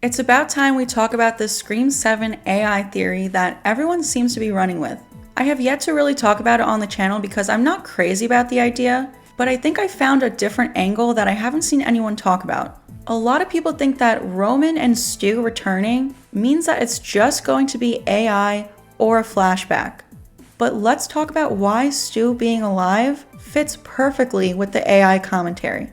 It's about time we talk about this Scream 7 AI theory that everyone seems to be running with. I have yet to really talk about it on the channel because I'm not crazy about the idea, but I think I found a different angle that I haven't seen anyone talk about. A lot of people think that Roman and Stu returning means that it's just going to be AI or a flashback. But let's talk about why Stu being alive fits perfectly with the AI commentary.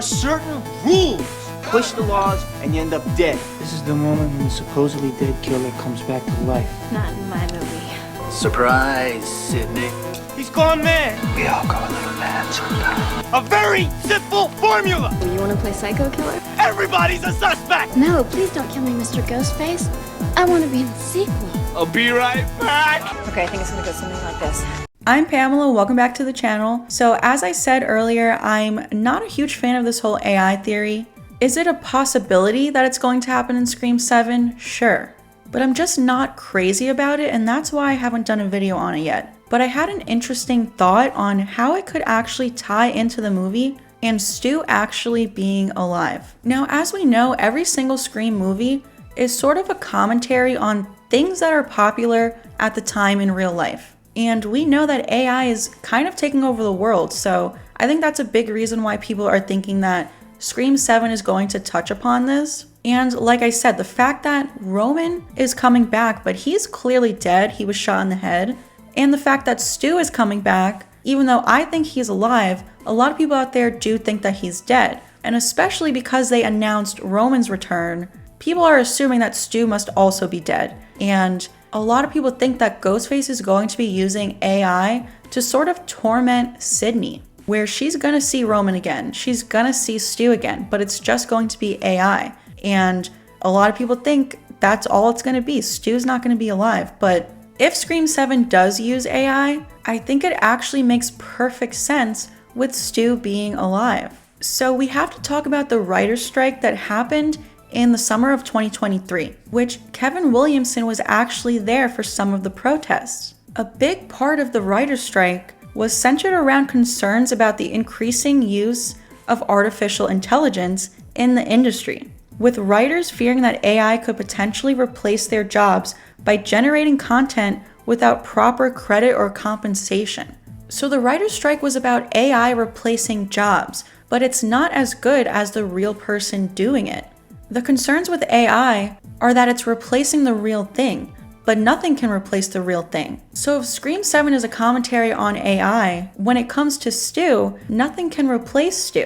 Certain rules. Push the laws and you end up dead. This is the moment when the supposedly dead killer comes back to life. Not in my movie. Surprise, Sydney. He's gone mad. We all go a little mad sometimes. A very simple formula. You want to play psycho killer? Everybody's a suspect. No, please don't kill me, Mr. Ghostface. I want to be in the sequel. I'll be right back. Okay, I think it's gonna go something like this. I'm Pamela, welcome back to the channel. So as I said earlier, I'm not a huge fan of this whole AI theory. Is it a possibility that it's going to happen in Scream 7? Sure. But I'm just not crazy about it, and that's why I haven't done a video on it yet. But I had an interesting thought on how it could actually tie into the movie and Stu actually being alive. Now, as we know, every single Scream movie is sort of a commentary on things that are popular at the time in real life. And we know that AI is kind of taking over the world, so I think that's a big reason why people are thinking that Scream 7 is going to touch upon this. And like I said, the fact that Roman is coming back, but he's clearly dead, he was shot in the head, and the fact that Stu is coming back, even though I think he's alive, a lot of people out there do think that he's dead. And especially because they announced Roman's return, people are assuming that Stu must also be dead. And a lot of people think that Ghostface is going to be using AI to sort of torment Sydney, where she's gonna see Roman again, she's gonna see Stu again, but it's just going to be AI. And a lot of people think that's all it's gonna be. Stu's not gonna be alive. But if Scream 7 does use AI, I think it actually makes perfect sense with Stu being alive. So we have to talk about the writer's strike that happened in the summer of 2023, which Kevin Williamson was actually there for some of the protests. A big part of the writer's strike was centered around concerns about the increasing use of artificial intelligence in the industry, with writers fearing that AI could potentially replace their jobs by generating content without proper credit or compensation. So the writer's strike was about AI replacing jobs, but it's not as good as the real person doing it. The concerns with AI are that it's replacing the real thing, but nothing can replace the real thing. So if Scream 7 is a commentary on AI, when it comes to Stu, nothing can replace Stu.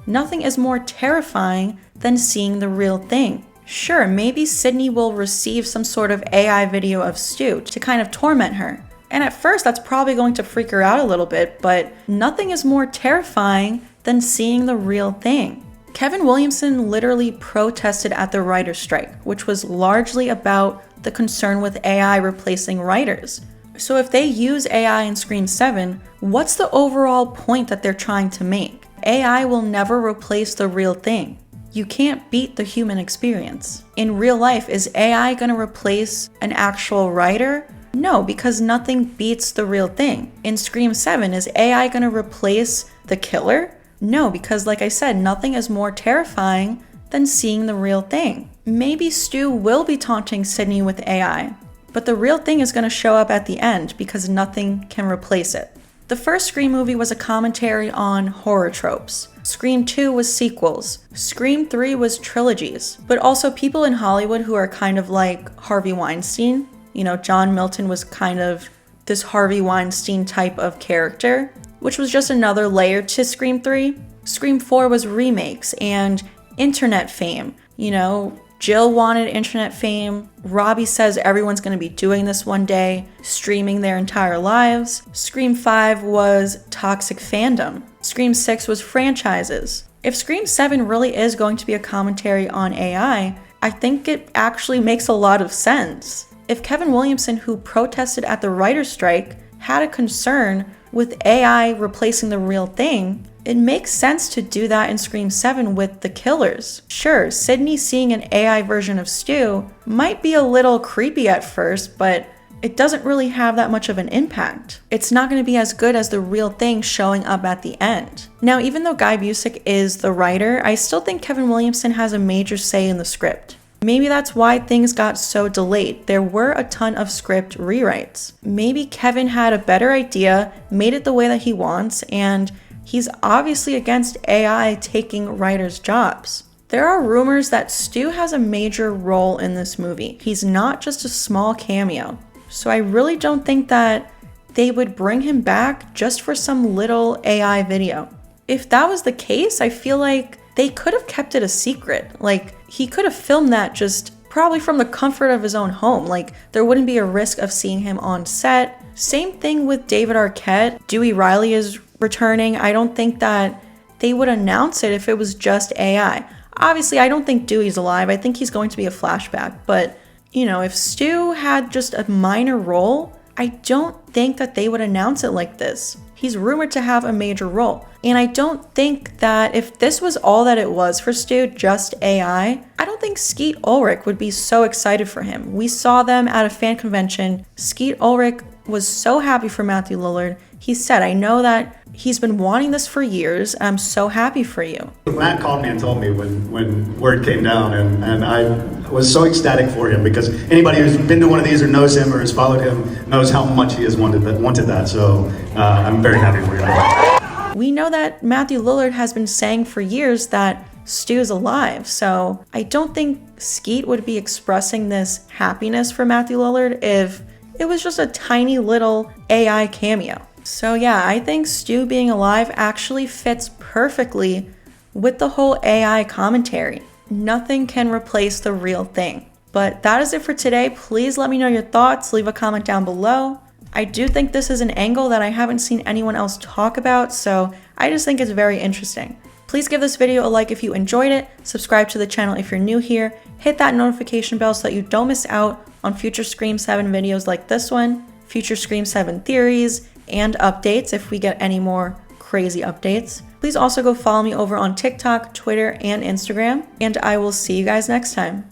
Nothing is more terrifying than seeing the real thing. Sure, maybe Sydney will receive some sort of AI video of Stu to kind of torment her. And at first that's probably going to freak her out a little bit, but nothing is more terrifying than seeing the real thing. Kevin Williamson literally protested at the writer's strike, which was largely about the concern with AI replacing writers. So if they use AI in Scream 7, what's the overall point that they're trying to make? AI will never replace the real thing. You can't beat the human experience. In real life, is AI gonna replace an actual writer? No, because nothing beats the real thing. In Scream 7, is AI gonna replace the killer? No, because like I said, nothing is more terrifying than seeing the real thing. Maybe Stu will be taunting Sydney with AI, but the real thing is going to show up at the end because nothing can replace it. The first Scream movie was a commentary on horror tropes. Scream 2 was sequels. Scream 3 was trilogies, but also people in Hollywood who are kind of like Harvey Weinstein. You know, John Milton was kind of this Harvey Weinstein type of character, which was just another layer to Scream 3. Scream 4 was remakes and internet fame. You know, Jill wanted internet fame. Robbie says everyone's going to be doing this one day, streaming their entire lives. Scream 5 was toxic fandom. Scream 6 was franchises. If Scream 7 really is going to be a commentary on AI, I think it actually makes a lot of sense. If Kevin Williamson, who protested at the writer's strike, had a concern with AI replacing the real thing, it makes sense to do that in Scream 7 with the killers. Sure, Sydney seeing an AI version of Stu might be a little creepy at first, but it doesn't really have that much of an impact. It's not going to be as good as the real thing showing up at the end. Now, even though Guy Busick is the writer, I still think Kevin Williamson has a major say in the script. Maybe that's why things got so delayed. There were a ton of script rewrites. Maybe Kevin had a better idea, made it the way that he wants, and he's obviously against AI taking writers' jobs. There are rumors that Stu has a major role in this movie. He's not just a small cameo. So I really don't think that they would bring him back just for some little AI video. If that was the case, I feel like they could have kept it a secret. Like, he could have filmed that just probably from the comfort of his own home. Like, there wouldn't be a risk of seeing him on set. Same thing with David Arquette. Dewey Riley is returning. I don't think that they would announce it if it was just AI. Obviously, I don't think Dewey's alive. I think he's going to be a flashback. But, you know, if Stu had just a minor role, I don't think that they would announce it like this. He's rumored to have a major role. And I don't think that if this was all that it was for Stu, just AI, I don't think Skeet Ulrich would be so excited for him. We saw them at a fan convention. Skeet Ulrich was so happy for Matthew Lillard. He said, I know that he's been wanting this for years. I'm so happy for you. Matt called me and told me when word came down, and I was so ecstatic for him, because anybody who's been to one of these or knows him or has followed him knows how much he has wanted that. So I'm very happy for you. We know that Matthew Lillard has been saying for years that Stu is alive, so I don't think Skeet would be expressing this happiness for Matthew Lillard if it was just a tiny little AI cameo. So yeah, I think Stu being alive actually fits perfectly with the whole AI commentary. Nothing can replace the real thing. But that is it for today. Please let me know your thoughts. Leave a comment down below. I do think this is an angle that I haven't seen anyone else talk about, so I just think it's very interesting. Please give this video a like if you enjoyed it, subscribe to the channel if you're new here, hit that notification bell so that you don't miss out on future Scream 7 videos like this one, future Scream 7 theories, and updates if we get any more crazy updates. Please also go follow me over on TikTok, Twitter, and Instagram, and I will see you guys next time.